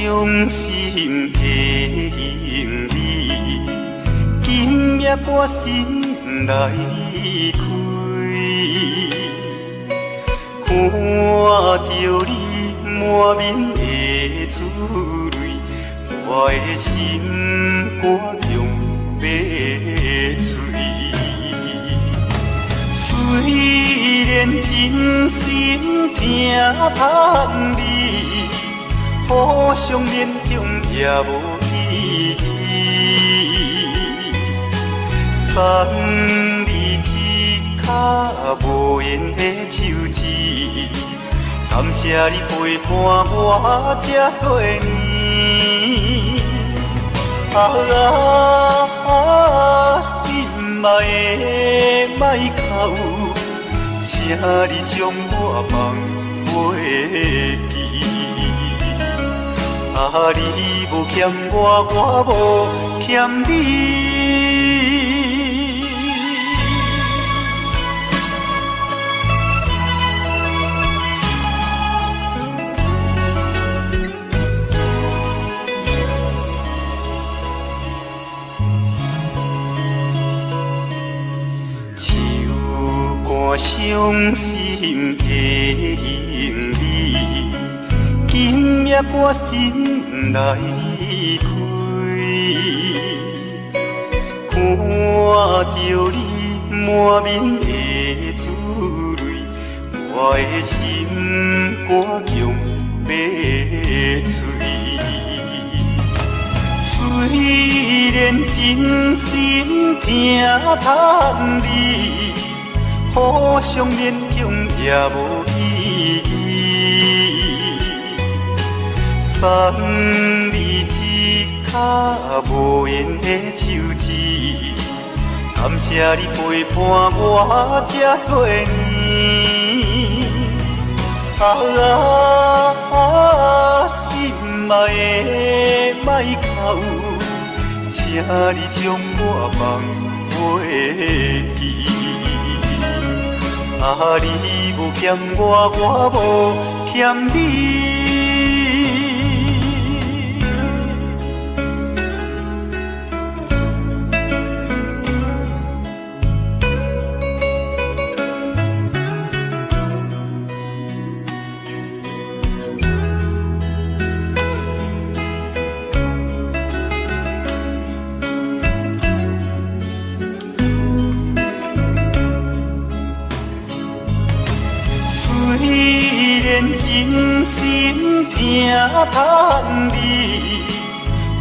伤心的行李，今夜我心来开，看着你满面的珠泪，我的心肝强要碎。虽然真心疼痛你，互相勉强也无意义。送你一卡无言的手指，感谢你陪伴我这多年。心爱的莫哭，请你将我放袂记。你无欠我，我无欠你。伤心的行李，今夜我心来开，看着你满面的珠泪，我的心肝强要碎。虽然真心疼痛你，互相勉强也无意义。送你一卡无言的手指，感谢你陪伴我这多年。心爱的莫哭，请你将我放袂记。你无欠我，我无欠你。虽然真心疼痛你，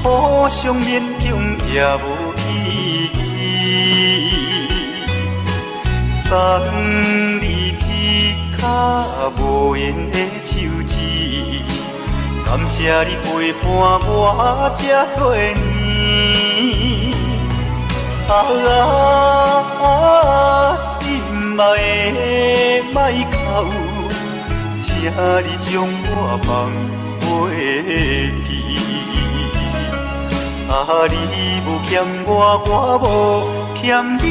互相勉强也无意义。送你一卡无言的手指，感谢你陪伴我这多年。心爱的莫哭，请你将我放袂记。你无欠我，我无欠你。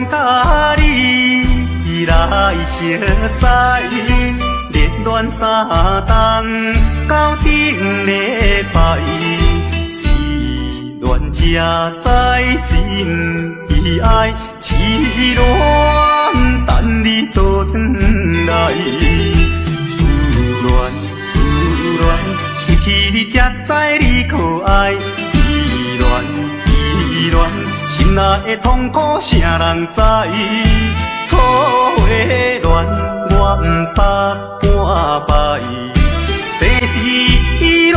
甲你来相识，恋恋三冬到顶礼拜，是恋才知心悲哀，痴恋等你倒转来，思恋失去你才知你可爱，依恋。心内的痛苦，啥人知？土的恋，我不捌半摆。世事恋，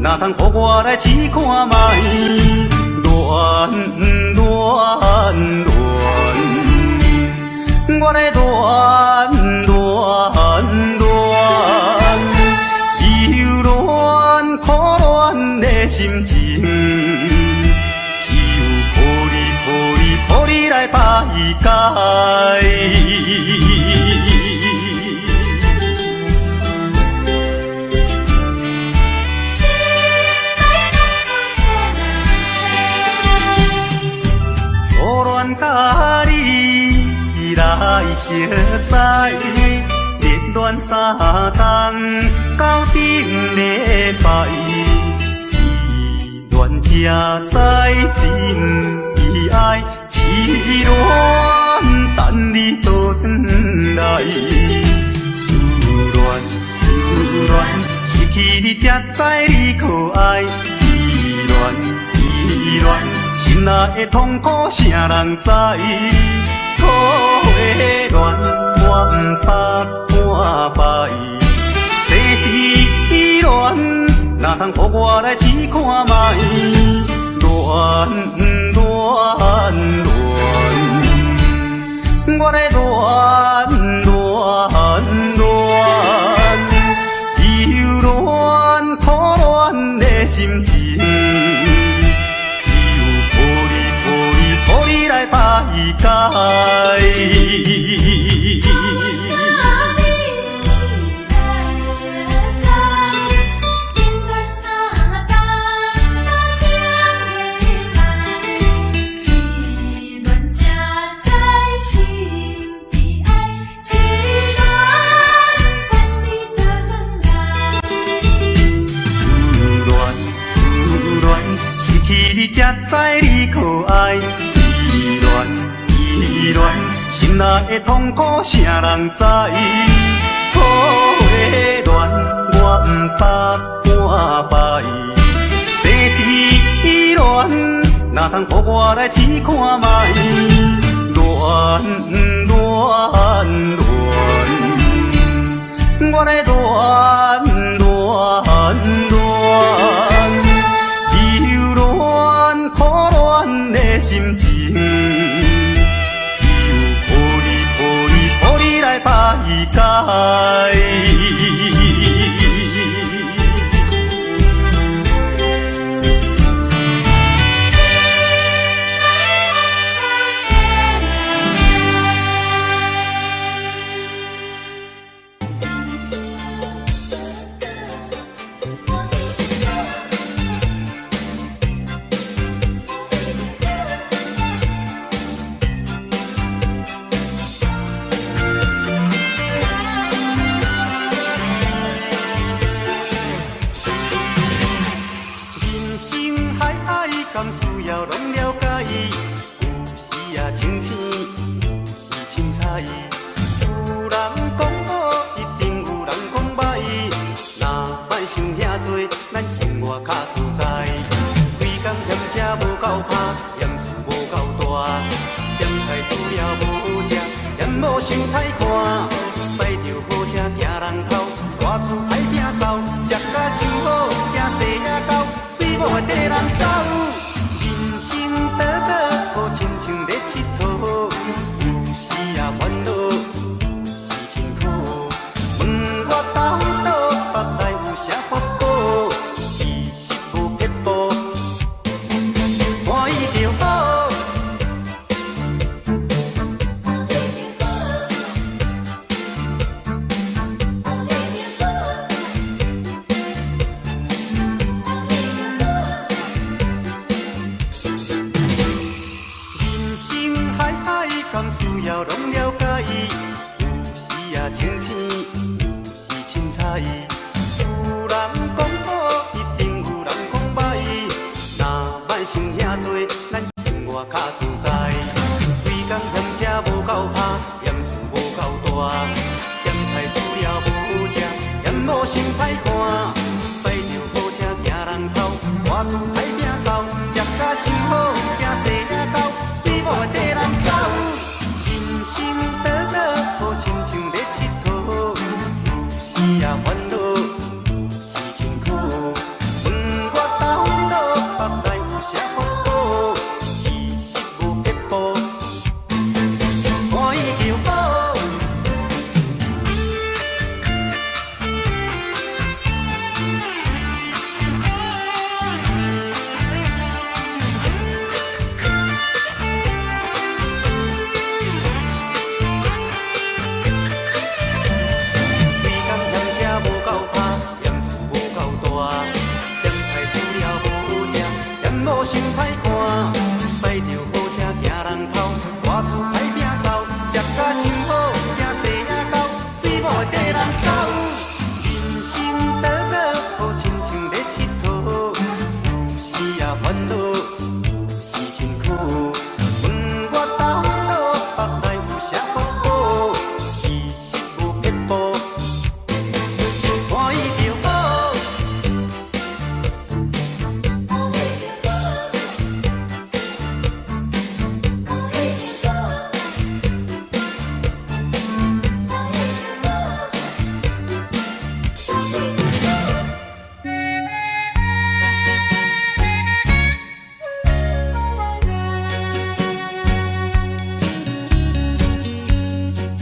哪通予我来试看觅？恋，我来恋。心情，只有抱你来排解。初恋甲你来相识，热恋三冬到顶礼拜，是恋才知心意爱，痴恋等你倒转来。思恋，失去你才知你可爱，依恋，心内的痛苦谁人知？土的恋我不捌半摆，世事恋哪通予我来试看卖？恋，我来忧恋苦恋的心情，只有抱你来排解。你才知你可爱，依恋，心内的痛苦谁人知？土的恋我不捌半摆，世事恋哪通予我来试看卖？恋，我来苦恋的心情，只有抱你来排解。敢需要拢了解，有时也清醒，有时凊彩。有人讲好，一定有人讲歹。若莫想遐多，咱生活较自在。规工嫌车无够拍，嫌厝无够大，嫌菜煮了无食，嫌某想歹看。驶着好车行人头，大厝歹摒扫，食甲伤好，惊细仔狗，水某会跟人走。倒倒好亲像咧佚佗，有时也烦恼，有时辛苦。问我到倒腹内有啥法宝？其实无撇步，欢喜就好。敢需要拢了解，有时也清醒，有时凊彩。有人讲好，一定有人讲歹。若莫想遐多，咱生活较自在。规工嫌车无够拍，嫌厝无够大，嫌菜煮了无食，嫌某想歹看。驶着好车行人头，大厝歹摒扫，食甲伤好，惊细仔狗，水某会跟人走。倒倒好亲像咧佚佗，有时也烦恼，有时辛苦。问我到倒腹内有啥法宝？其实无撇步，欢喜就好。想歹看，驶着好车行人头，外厝歹摒扫，食甲伤好，惊细仔狗，水某会跟人走。人生短短，好亲像咧佚佗，有时也烦恼，有时辛苦。问我到倒北内有啥福报，其实无撇步，欢喜就好。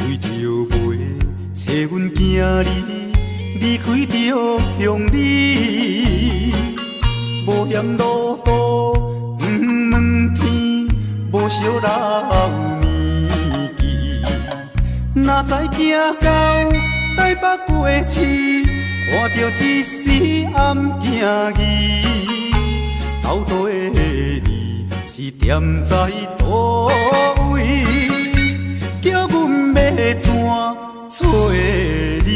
为着袂找阮囝儿，离开着乡里，无嫌路途远问天，无惜老年纪，哪知行到台北过市，看着一时暗惊疑，斗底你是踮在倒位？叫阮要怎找你？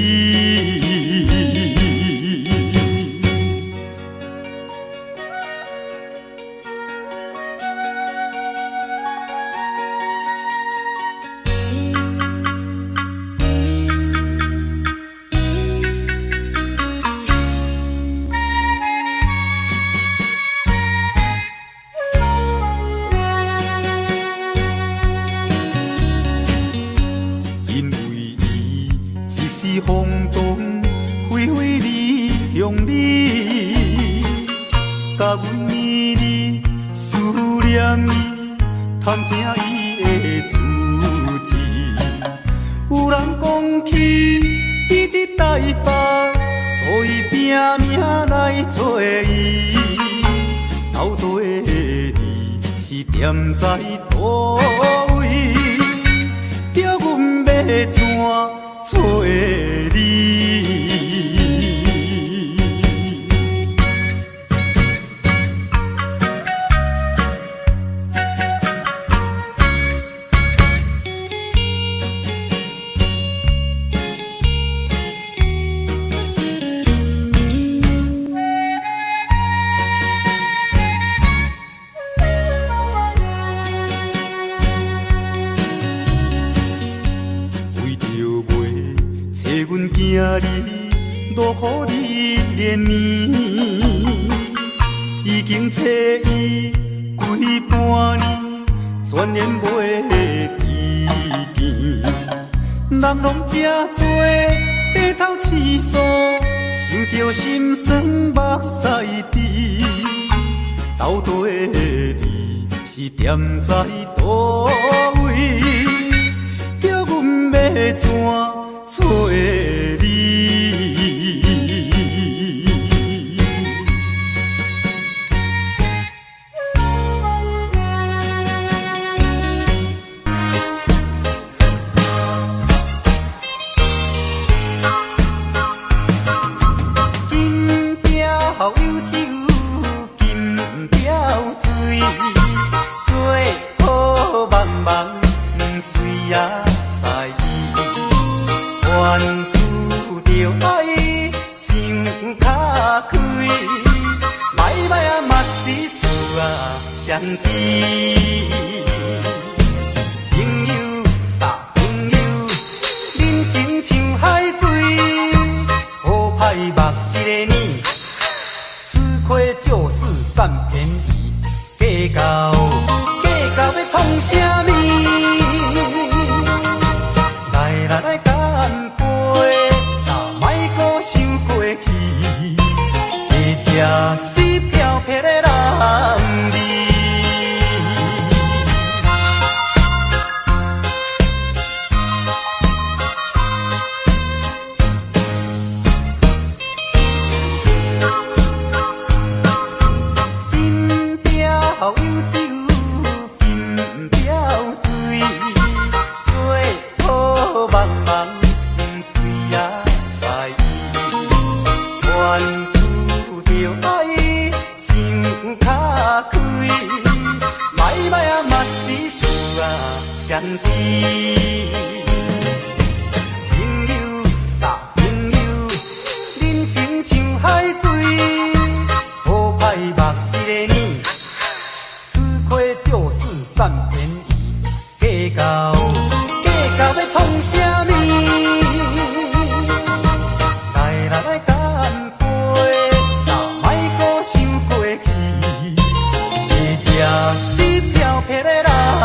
因为伊一时轰动，飞飞离乡里，甲阮绵绵思念伊，探听伊的足迹。有人讲起伊伫台北，所以拼命来找伊。斗底你是踮在倒位？叫阮要怎找你？为着袂找阮囝儿，落雨日连绵，已经找伊几半年，全然袂知见。人拢这多，低头饲素，想着心酸目屎滴。斗底你是踮在倒位？叫阮要怎找你？金雕有酒，金雕水，做好茫茫水也在意，原思着爱想较开，歹歹啊嘛是事啊相知。朋友啊朋友，人生像海水，好歹目一个年，吃亏就是占便宜，计较要创啥物？来干杯，哪莫搁想过去，一只水飘飘的人儿。金知。朋友搭朋友，人生像海水，好歹目一个年，吃亏就是占便宜，计较要创啥物？来干杯，莫阁想过去，吃一瓢撇的男儿。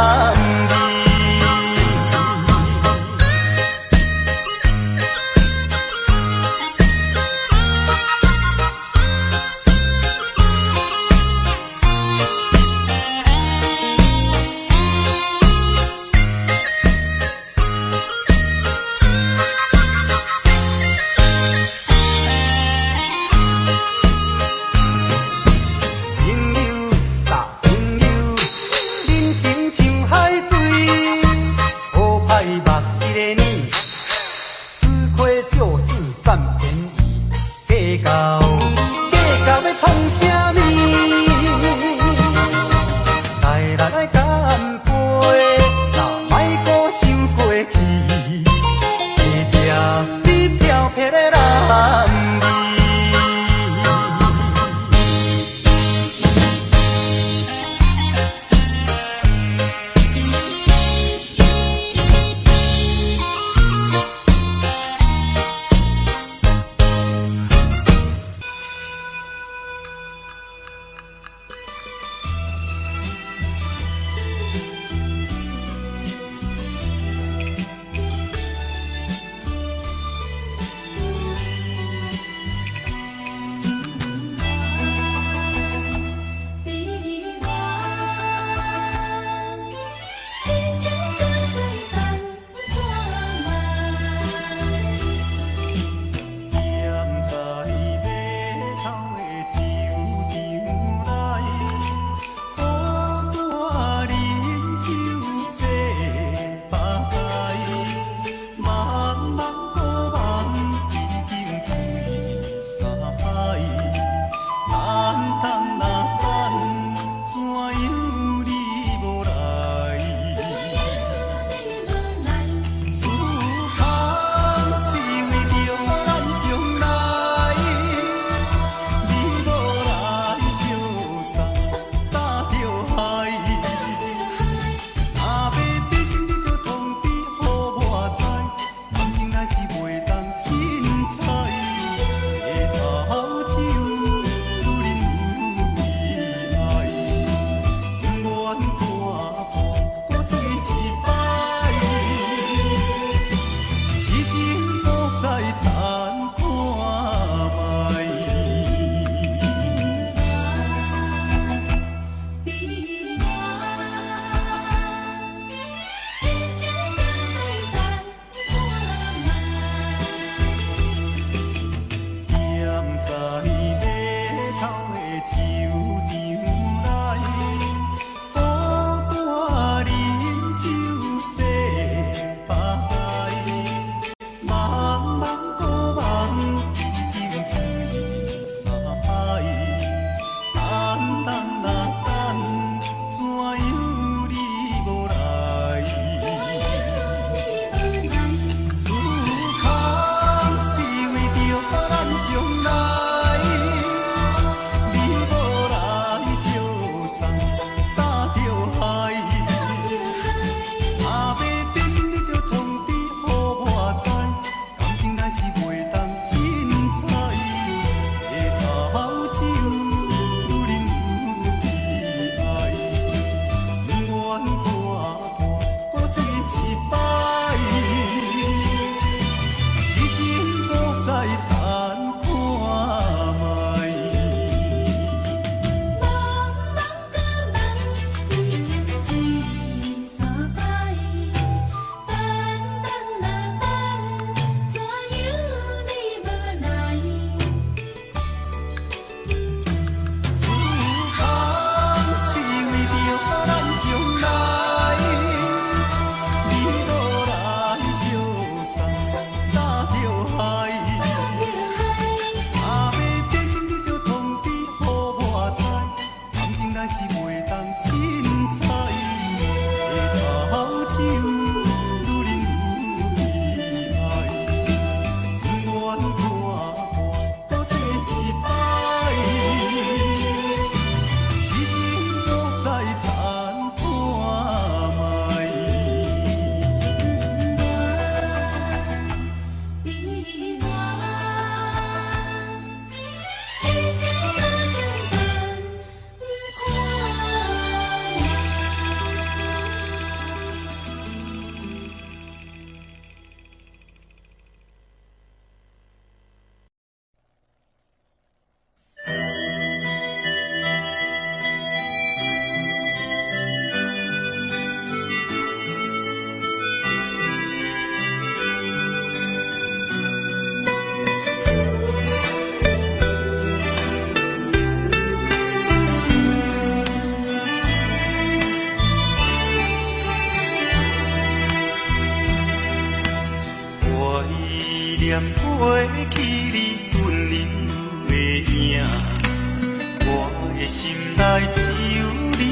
心内只有你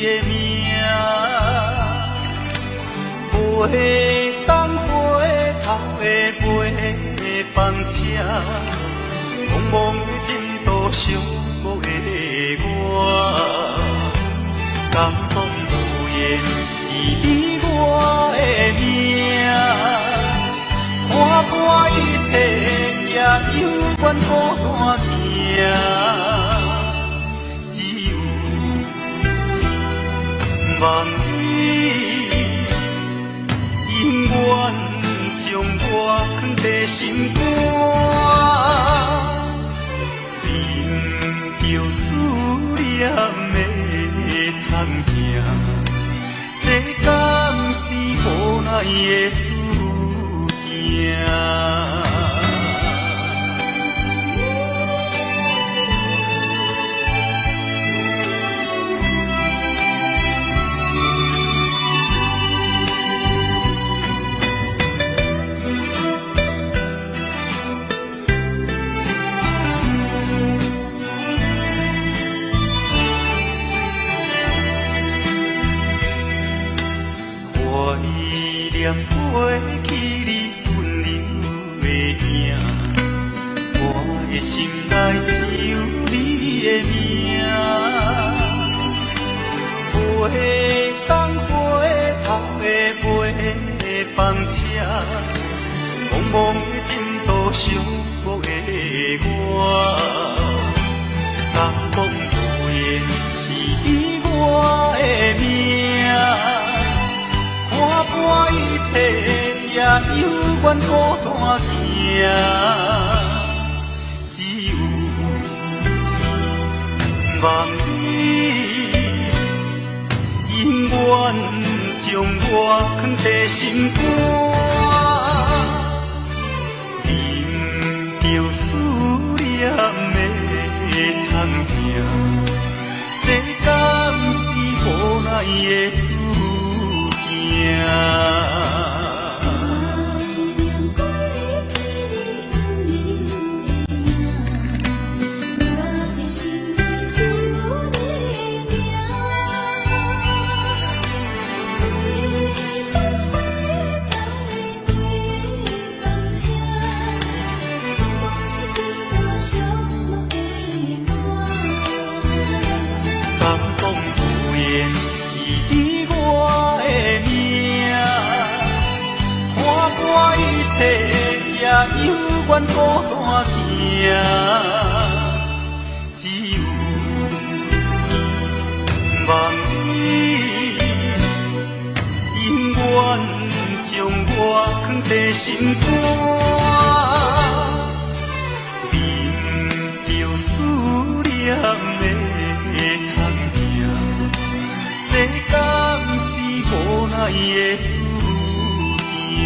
的名，陪东回头的陪房车，茫茫的前途寂寞的我，感动无言是你我的命，看破一切也犹原孤单行。望你永远将我藏在心肝，忍着思念的通行，这敢是无奈的注定。念过去你温柔的影，我的心内只有你的名，陪东回头的陪房车，茫茫的前途寂寞的我，感动无言是你我的命。看破一切，也犹原孤单行。只有望你永远将我藏在心肝，忍着思念的通行，这敢是无奈的注定。也犹原孤单行，只有望你永远将我藏在心肝，忍着思念的通行，这敢是无奈的注定。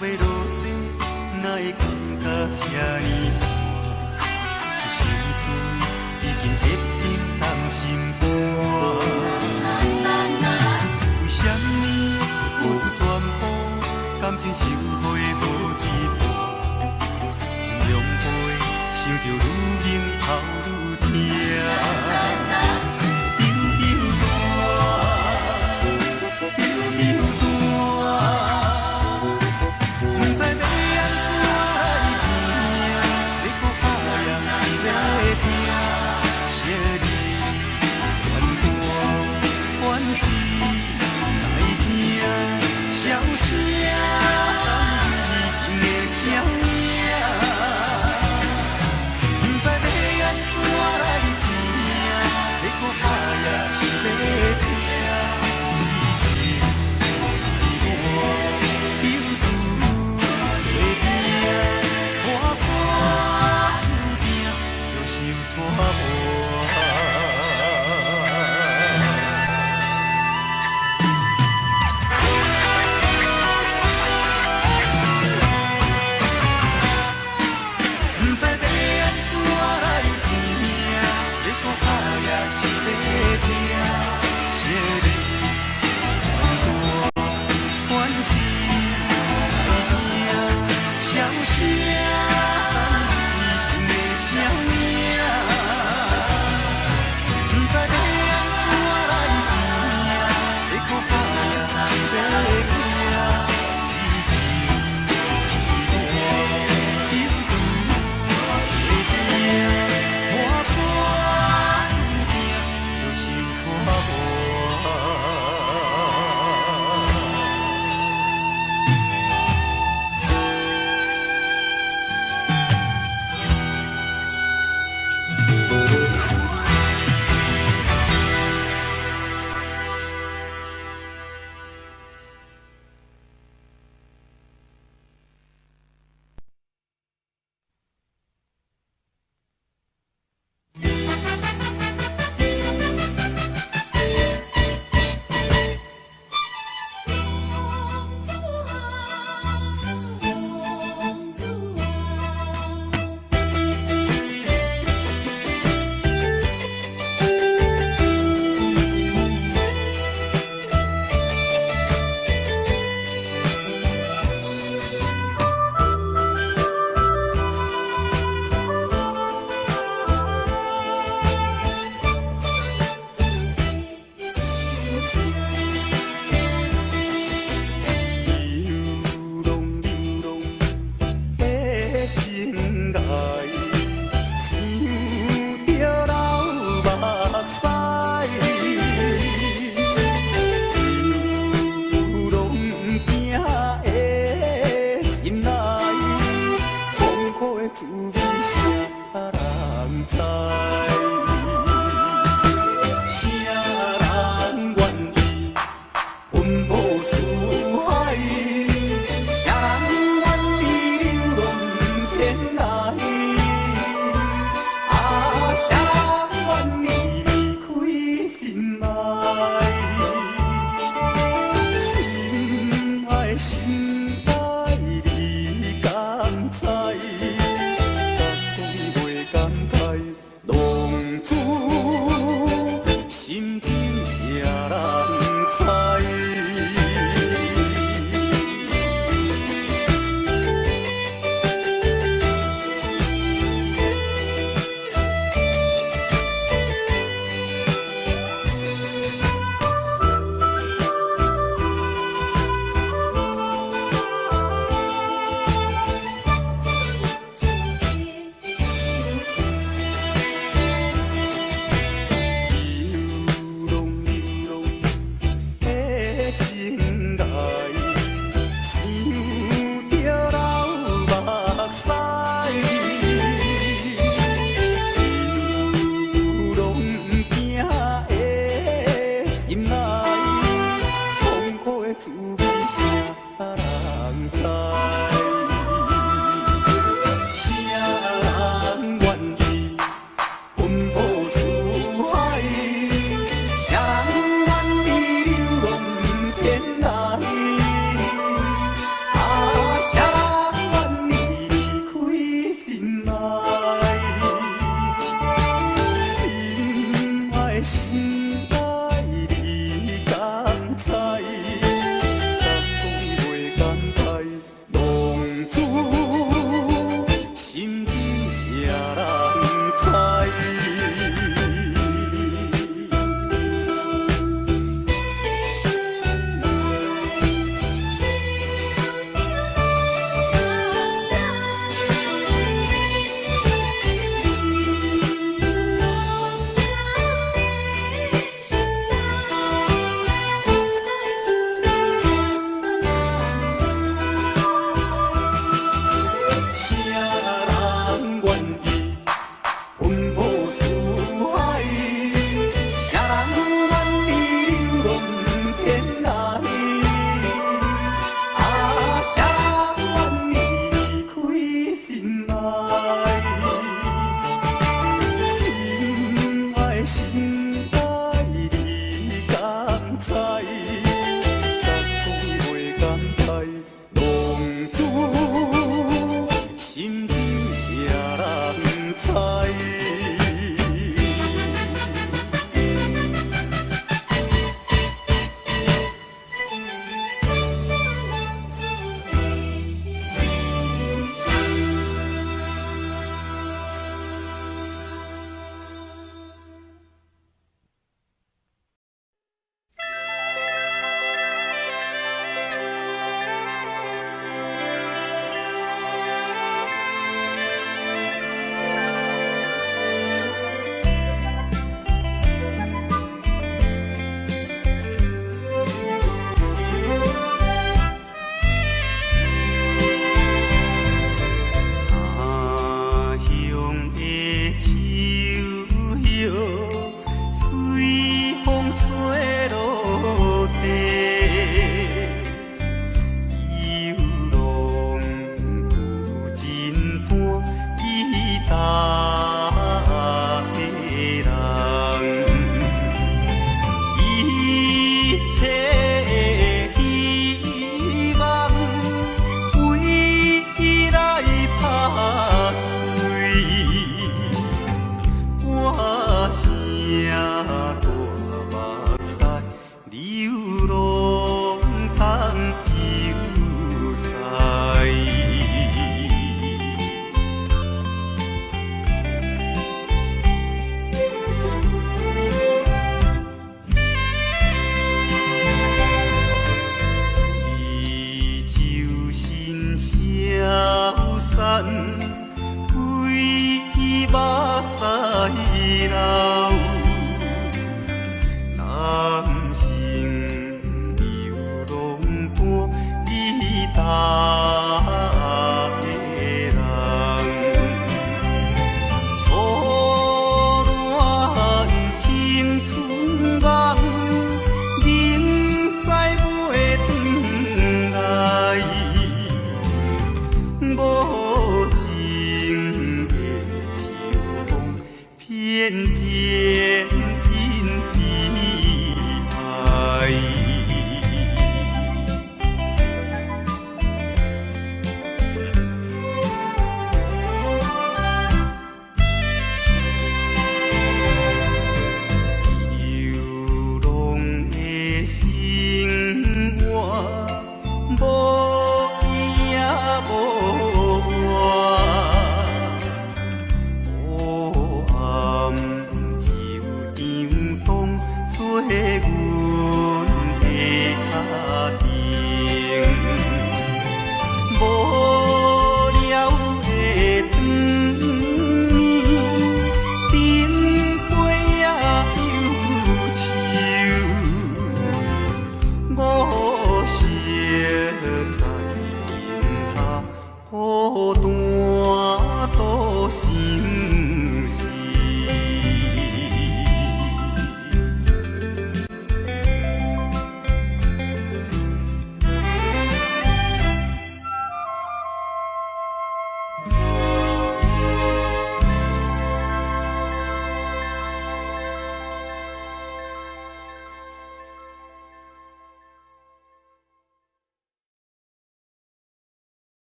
袂落雪，哪会感觉这呢大？是心事已经结冰淡心肝。为什么付出全部，感情收获无一半？尽量陪，想着愈忍头愈痛。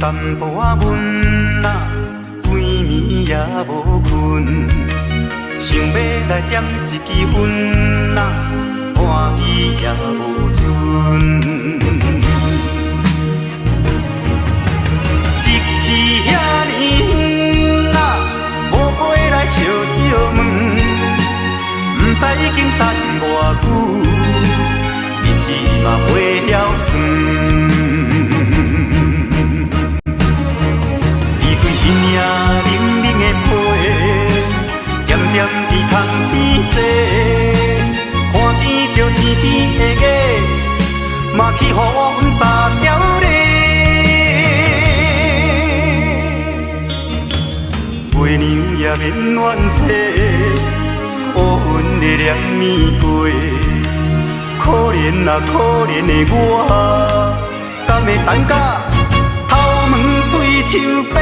淡薄仔闷啊，规暝也无困，想要来点一支烟啊，半支也无剩。一去遐尼远啊，无陪来烧酒问，不知已经等偌久，日子嘛袂晓算。冷冷的被，点点伫窗边坐，看见着天边的月，嘛去予阮撒条咧。月娘也免怨嗟，乌云的念咪过，可怜啊可怜的我，敢会等甲头毛水树白？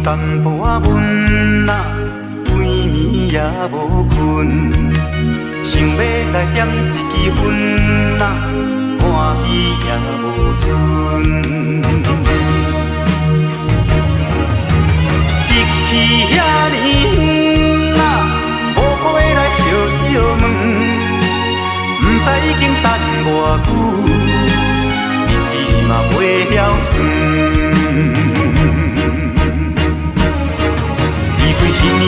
淡薄仔闷啊，规暝也无困，想要来点一支烟啊，半支也无剩。一去遐尼远啊，无陪来烧酒问，不知已经等偌久，日子嘛袂晓算。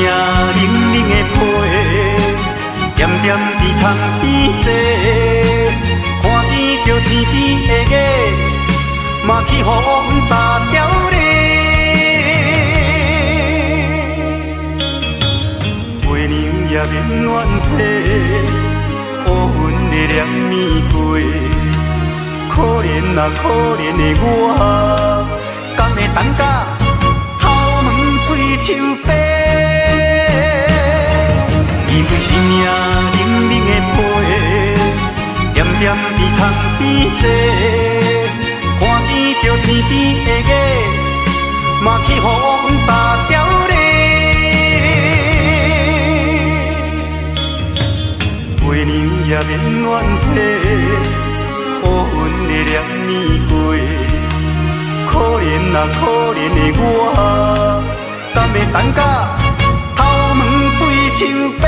冷冷的被，点点伫窗边坐，看见着天边的月，嘛去予阮撒条咧。月娘也免怨嗟，乌云的念咪过，可怜啊可怜的我，敢会等甲头毛水树白？伊对是命冷冷的被，点点伫窗边坐，看见着天边的月，嘛去予阮撒条咧。月娘也免怨嗟，乌云的念咪过，可怜啊可怜的我，敢会等甲头毛水树白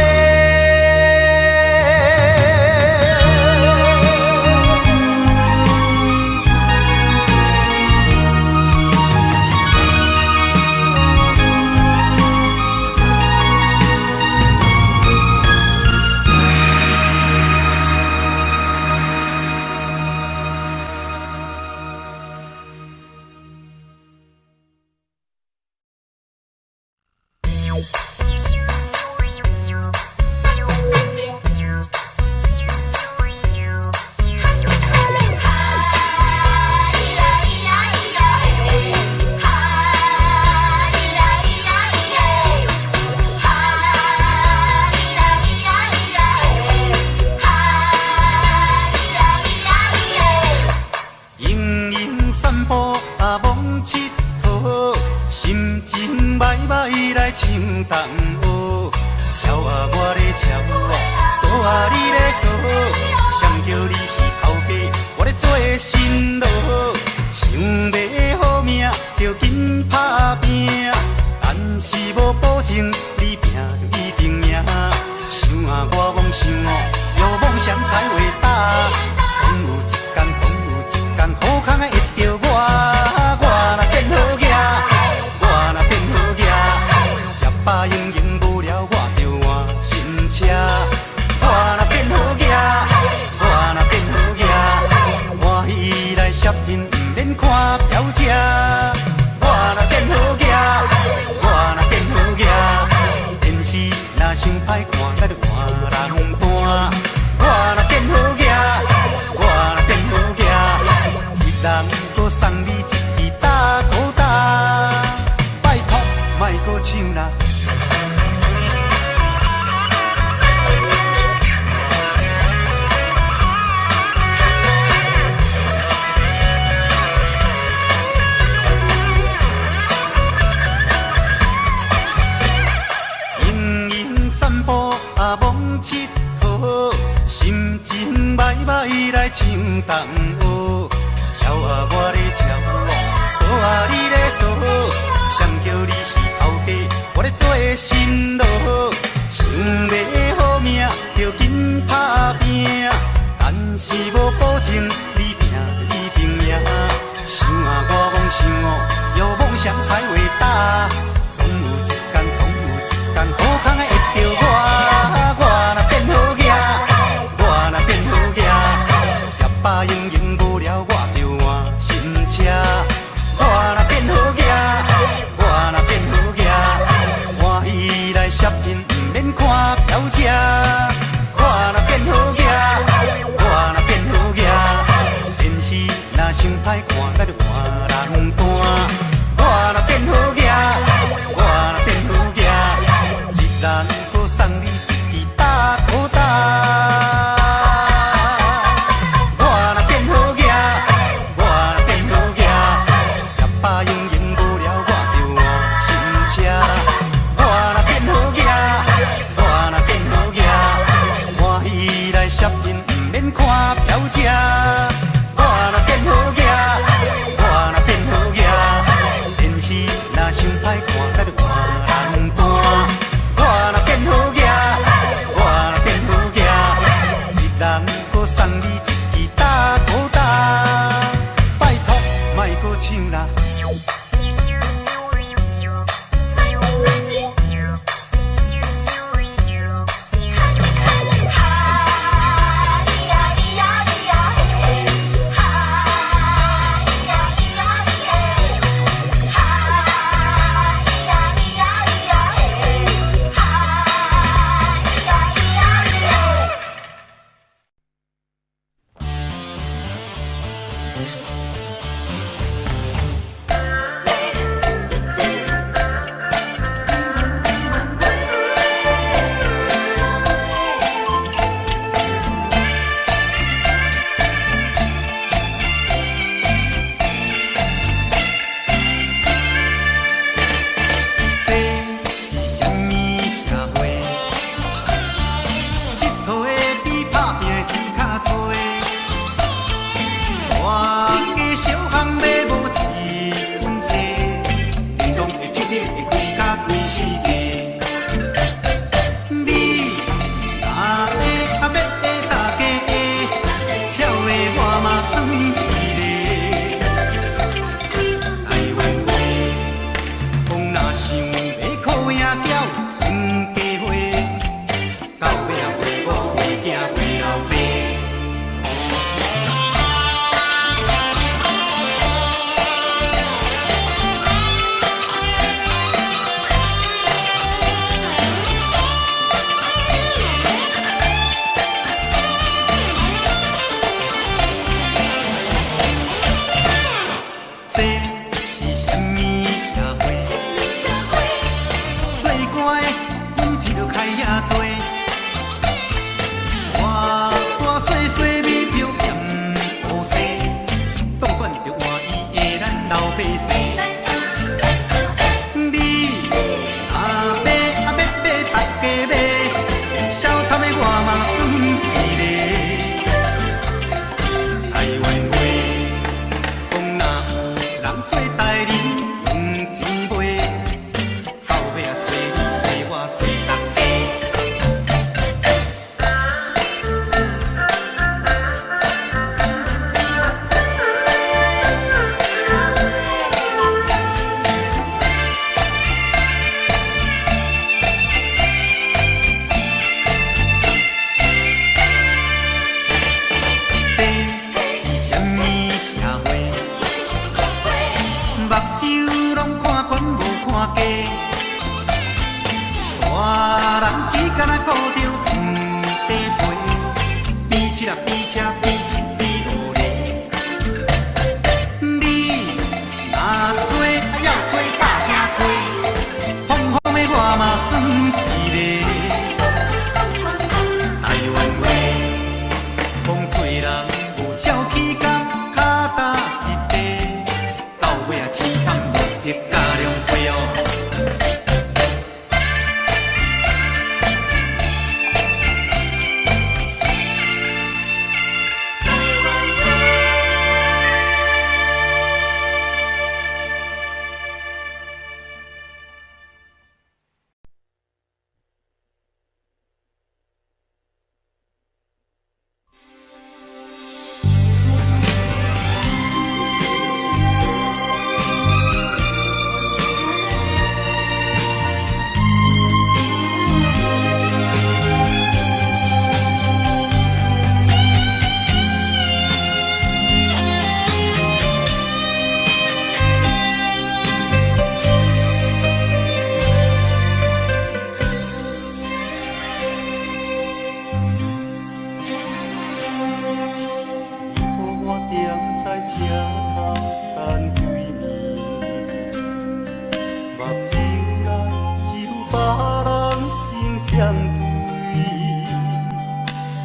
？shopping 唔免看表佚佗，心情歹歹来唱东河。超啊我咧超，锁啊你咧锁，谁叫你是头家，我咧做新郎。想要好命，着紧打拼，但是无保证你拼一定赢。想啊我梦想哦，有梦想才伟大，总有一天，总有一天，好康的会着我，我若变好囝，我若变好囝，吃饱用用无聊，我着换新车。我若变好囝，我若变好囝，欢喜来 shopping， 不免看表姐。我若变好囝，我若变好囝，电视若伤歹看，咱就换人搬。我若变好囝，我若变好囝，一人搁送你一支大口袋。我若变好囝，我若变好囝，吃饱用用无聊，我着换新车。我若变好囝，我若变好囝，欢喜来 shopping， 不免看表姐。我若变好囝，我若变好囝，电视若伤歹看，咱就换人搬。我若变好囝，我若变好囝，一人搁送你一支大口袋。拜托，莫搁唱啦。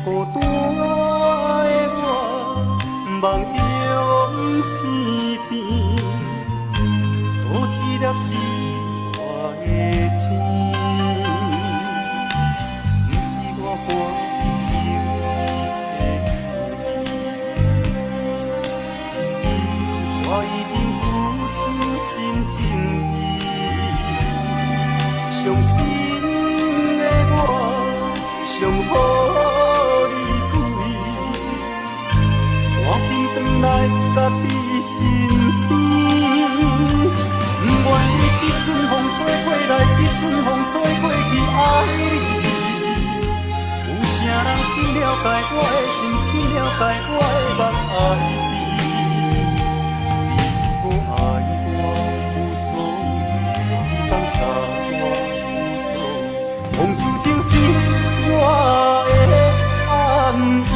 孤单的我，梦游天边，多一粒是我的情，不是我欢喜休息的处理，只是我已经付出真情意，伤心的我，上好。我紧转来甲你身边，不愿意一阵风吹过来，一阵风吹过去，爱你。有啥人去了解我的心，去了解我的梦，爱你。你无爱我无所谓，你放下我无所谓，往事就是我的安慰。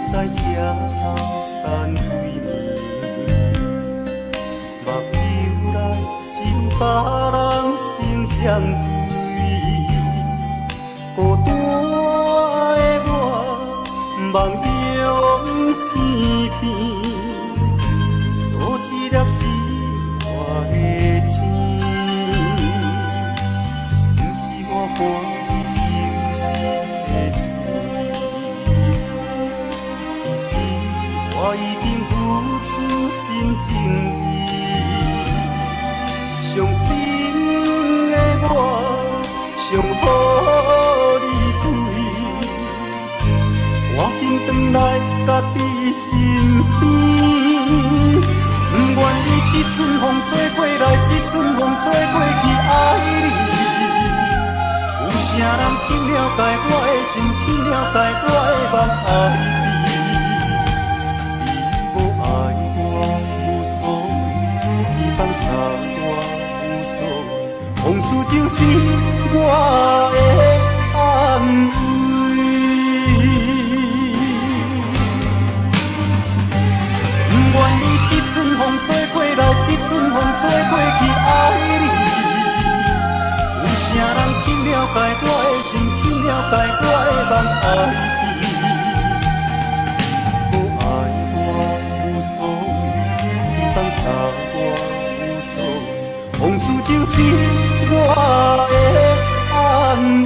在车头等对面，目睭内只有别人心相对。孤单的我，梦游天边，多一粒是我的情，不是我欢喜休息的。我已经付出真情意，伤心的我，上好离开。我紧转来甲你身边，不愿意一阵风吹过来，一阵风吹过去，爱你。有啥人去了解我的心，去了解我的梦，爱你。爱我无所谓，你放下我无所谓，往事就是我的安慰。不愿意一阵风吹过来，一阵风吹过去，爱你。有啥人去了解我的心，去了解我的梦，爱你。往事就是我的安慰。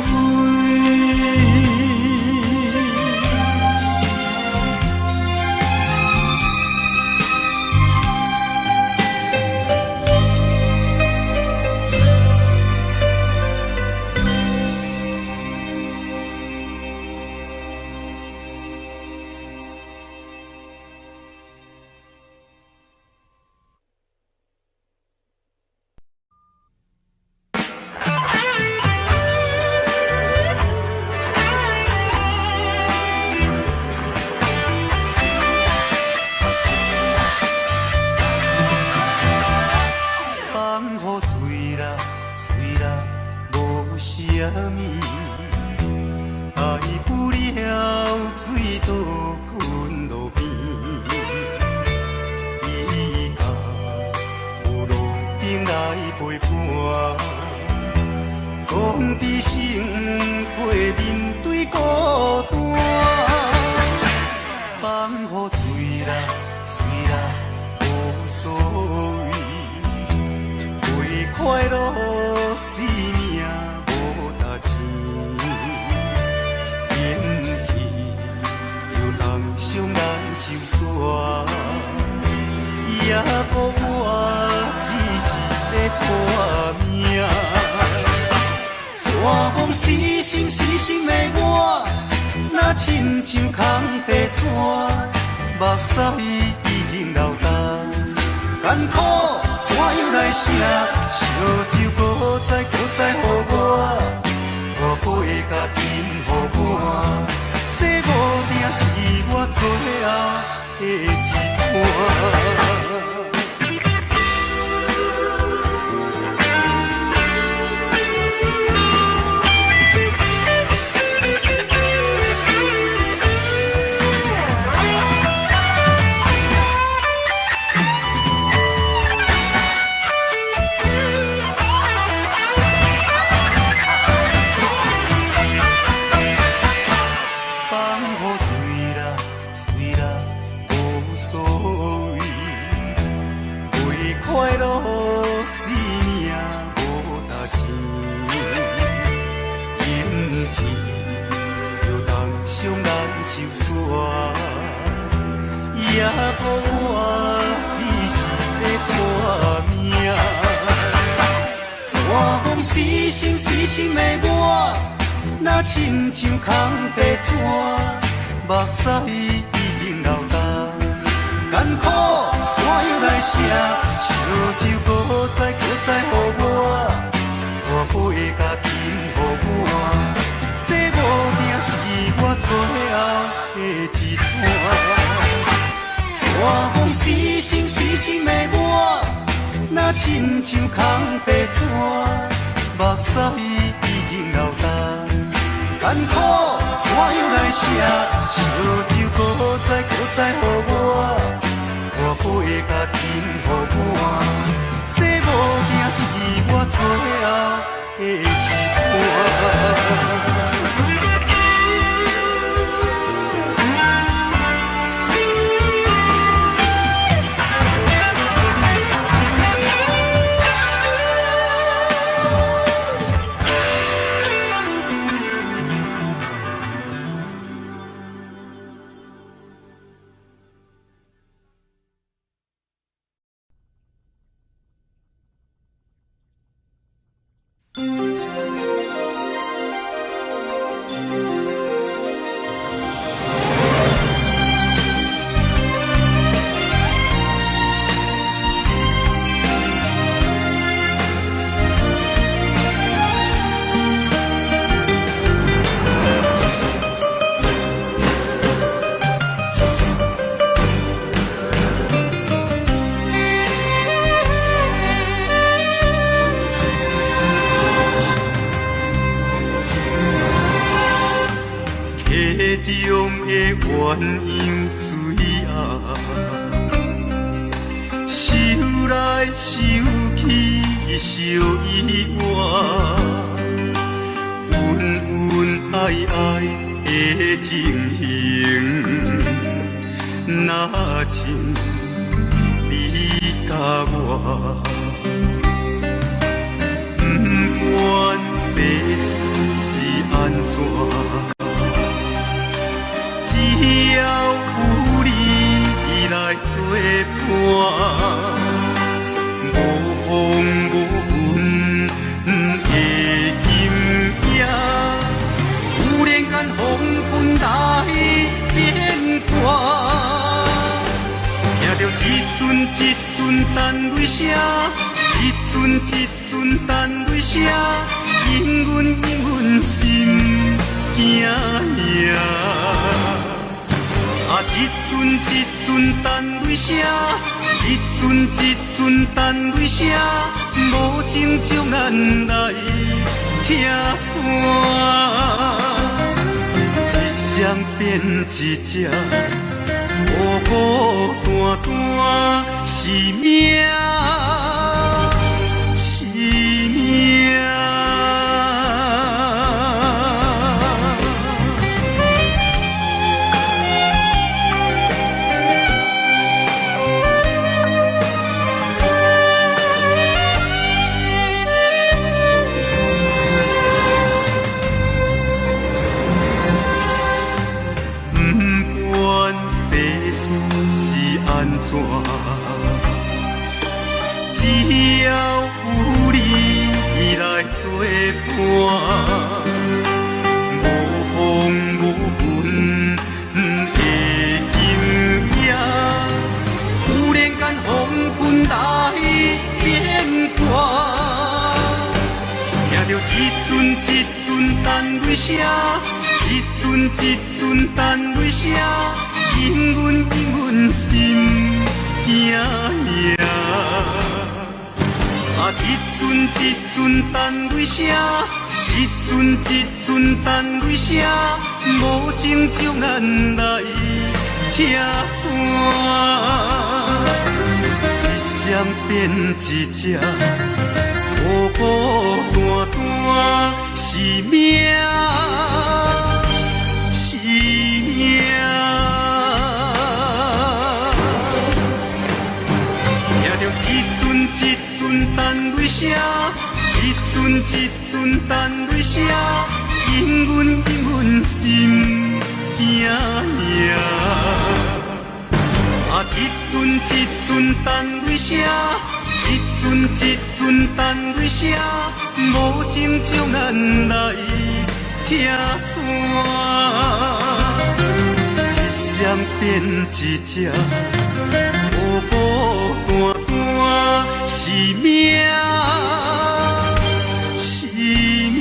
亲像空白纸，目屎已经流干，艰苦怎样来写？烧酒搁再予我，我陪甲紧予我，这无定是我最后的一段。也无我只是个拖命，蛇风死心死心的我，若亲像空白纸，目屎已经流干，艰苦怎样来写？烧酒无再予我，我陪甲紧予我，这无定是我最后的一段。蛇风死心死心的我，若亲像空白纸，目屎已经流干，艰苦怎样来写？烧酒无再予我陪甲紧予我，这无定是我最后的一段。鸳鸯水啊，想来想去想意外，恩恩爱爱的情形，若像你甲我，不管世事是安怎。只要有你来作伴，无风无云的阴夜，有人间风云来变卦，听着一阵一阵单泪声，一阵一阵单泪声，因阮心惊呀。一阵一阵单泪声，一阵一阵单泪声，无情将咱来拆散，一双变一只，孤孤单单是命，是命。只要有你来作伴，无风无云的阴夜，有人间风云来变卦，听着一阵一阵单泪声，一阵一阵等泪声，引阮心惊惶。啊，一阵一阵等泪声，一阵一阵等泪声，无情将咱来拆散。一双变一只，孤孤单单是命，是命。听着一阵一阵等泪声，一阵一阵等泪声，引阮心惊惶。啊，一阵一阵等泪声，一阵一阵等泪声，无情将咱来拆散。一双变一只，孤孤单单是命，是命。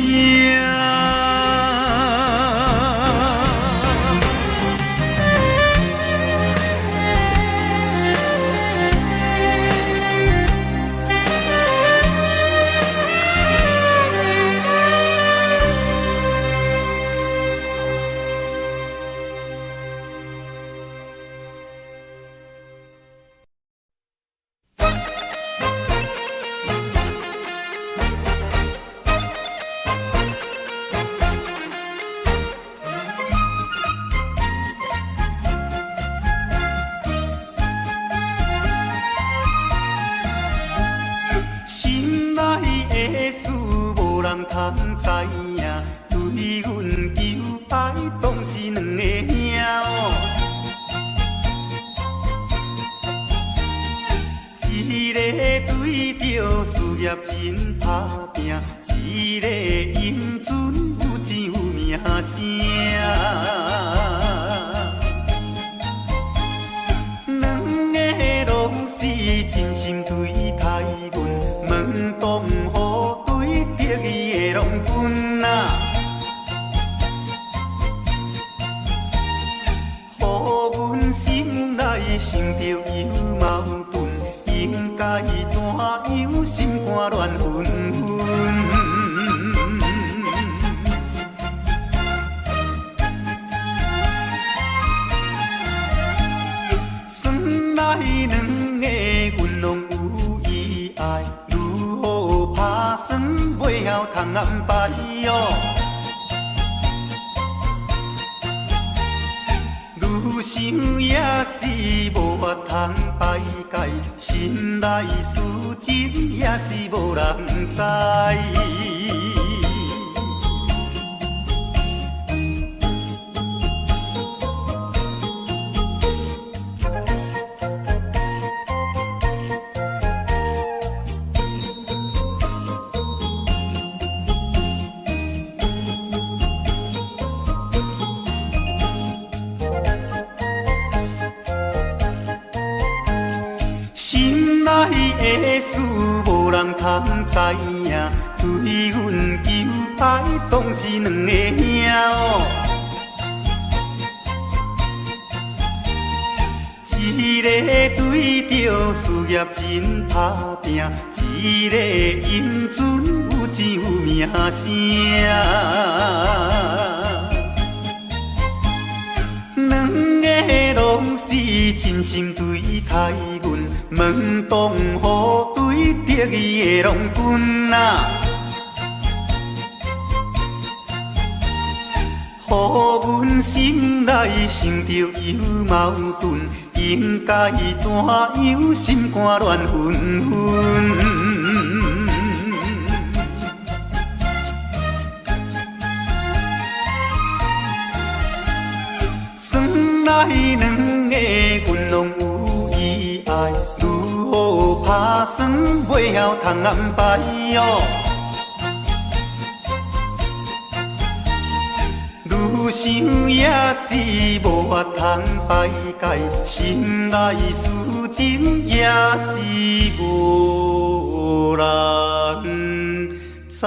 通知影，对阮求爱，当是两个兄哦。一个对着事业真打拼，一个因准有钱有名声。两个拢是真心对待阮，门当户对得意的拢分啊，予阮心内想着有矛盾，应该怎样心肝乱纷纷。算来两个阮拢有意爱，如何打算袂晓通安排哟？愈想也是无法通排解，心内事情也是无人知。心内的事无人通知影，对阮求爱当是两个兄哦。一个对着事业真打拼，一个因准有钱有名声。两个拢是真心对待阮，门当户对得意的拢分啊，予阮心内想着有矛盾，应该怎样心肝乱纷纷。算来两个阮拢有意爱，如何打算袂晓通安排哟？愈想也是无法通排解，心内事情也是无人知。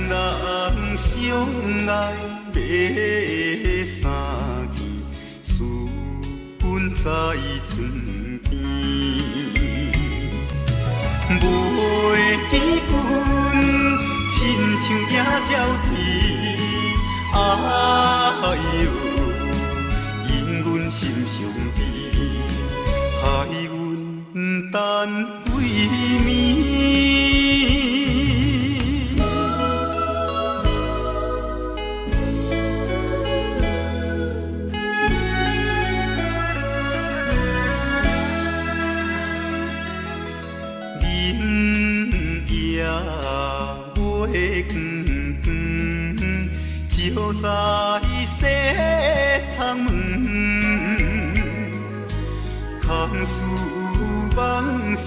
人相爱要三更，思阮在床边。袂记阮亲像野鸟啼，哎哟，因阮心伤悲，害阮等几暝。照在西窗门，空思梦想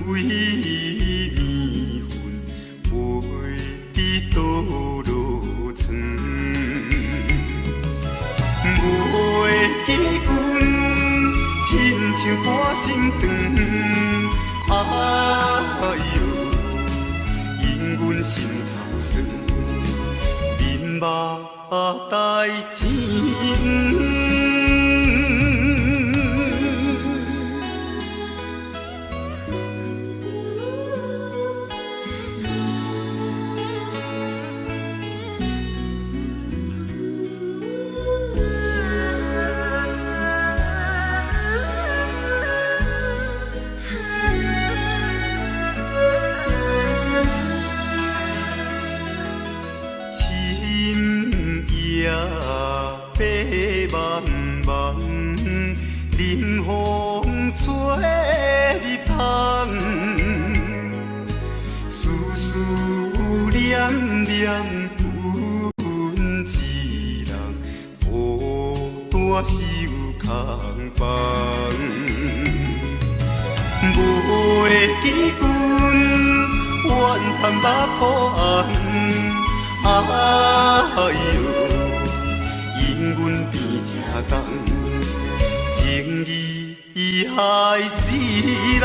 为暝昏，袂记倒落床。袂记阮亲像半身长，哎哟，因阮心头酸。目代志。白茫茫，冷风吹入窗，思思念念阮一人，孤单守空房。袂记阮怨叹目苦红，哎哟。因阮边这工，情义害死人。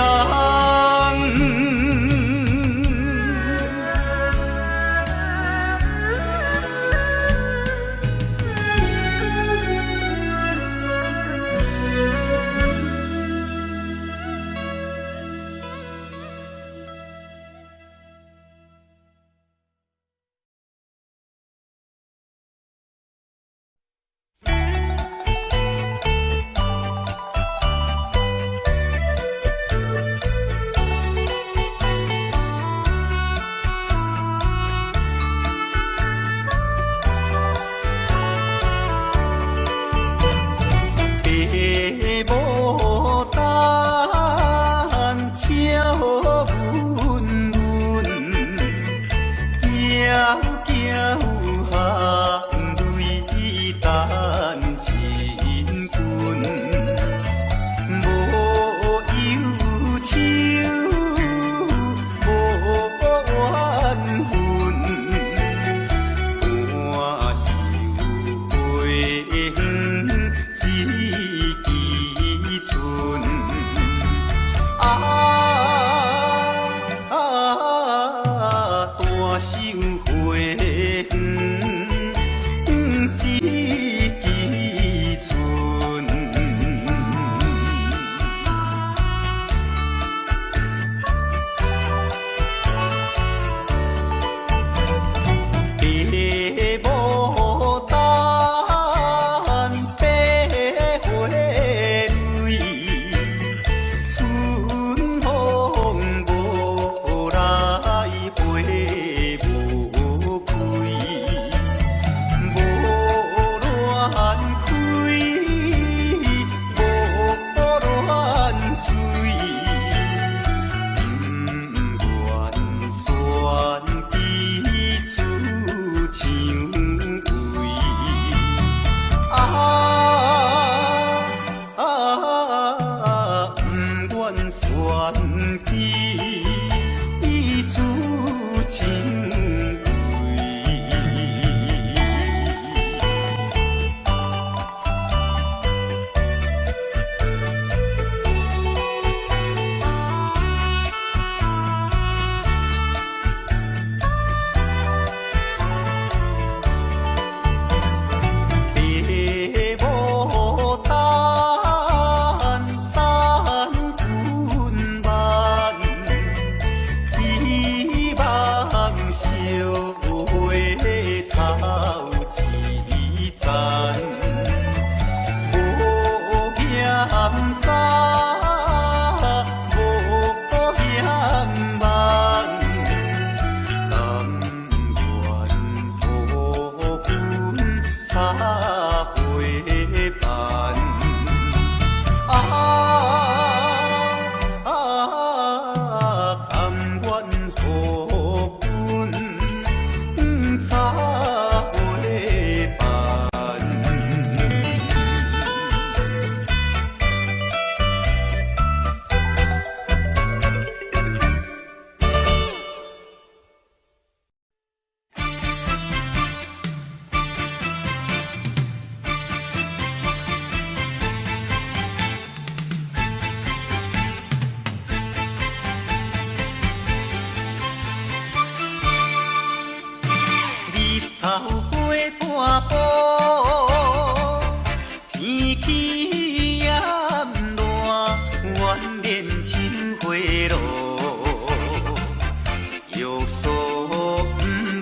著锁毋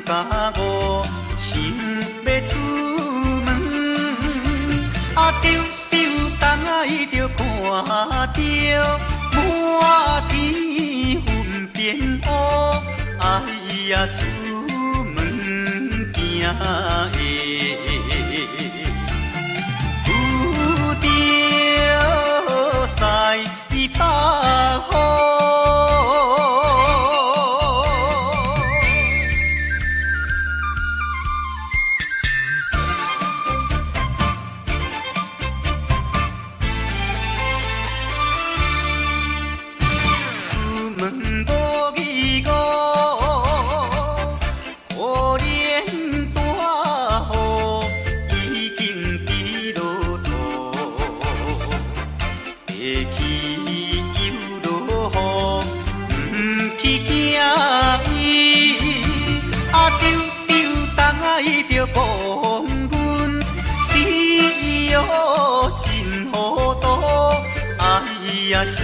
敢误，想要出门，丢东海著看着满天云变乌，哎呀，出门惊的。西北风，出门无意外，可怜大雨已经滴落土，会去。着讲阮死哦真糊涂，哎呀心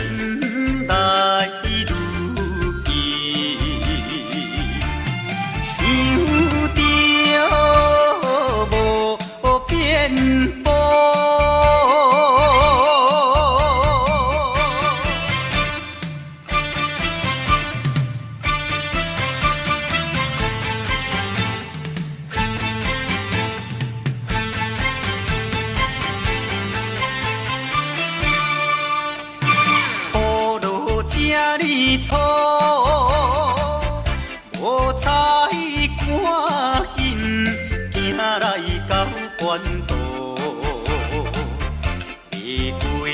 内如记，想着无变步。错，无采赶紧行来到关渡，爬过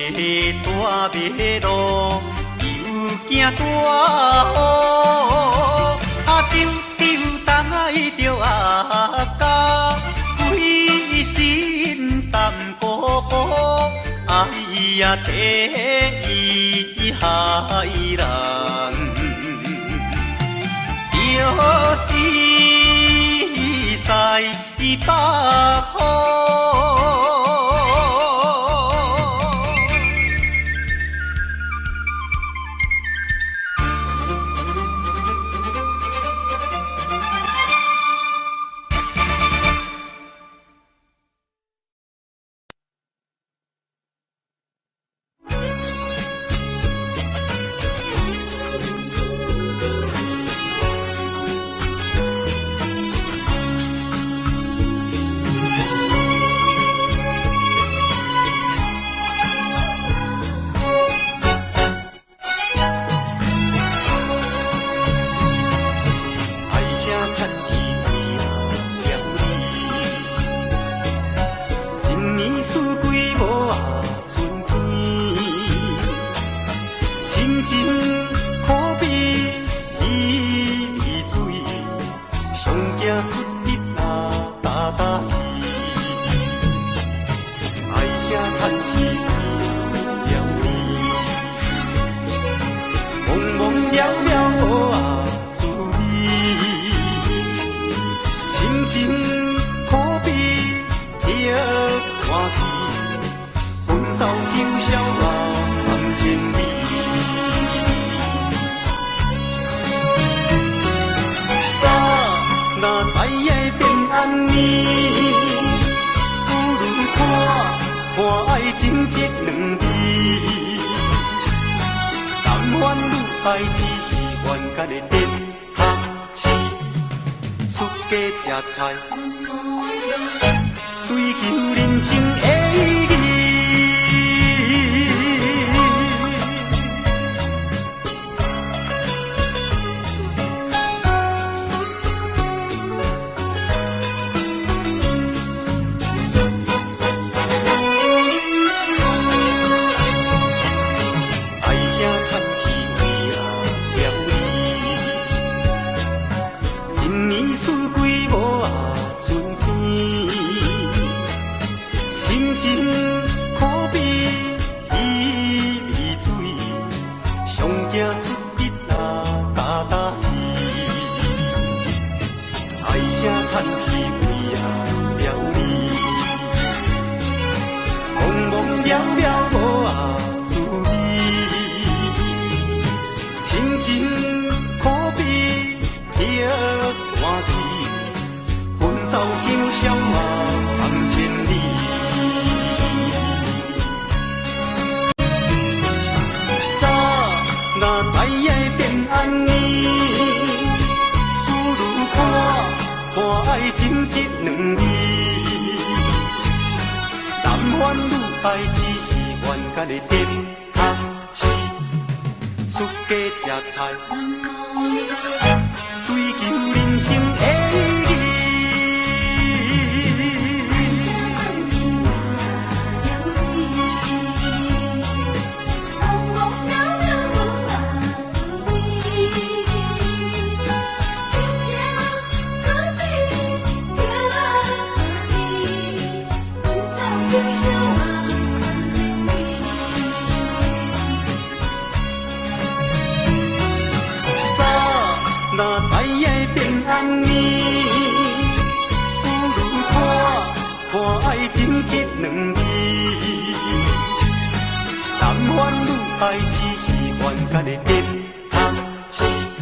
大马路，又惊大雨，丢东海着家，规身淡薄薄，哎呀，第一害人。就是西北风。爱只是冤家的电学市，出家吃菜，追求人生的意义。四季无啊春天，九霄嘛送千里。早若知影会变安尼，不如看爱情这两字。男欢女爱只是冤家的电头市，出家吃菜，追求人生的意义。若知影会变安尼，不如看爱情这两字。男欢女爱只是冤家的电